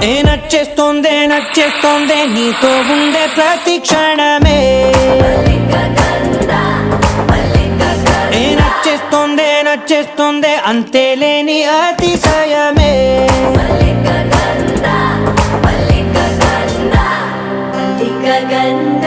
ఏ నచ్చేస్తోందే నచ్చేస్తోందే నీతో ఉండే ప్రతి క్షణమే ఏ నచ్చేస్తోందే నచ్చేస్తోందే అంతేలేని అతిశయమే గంధ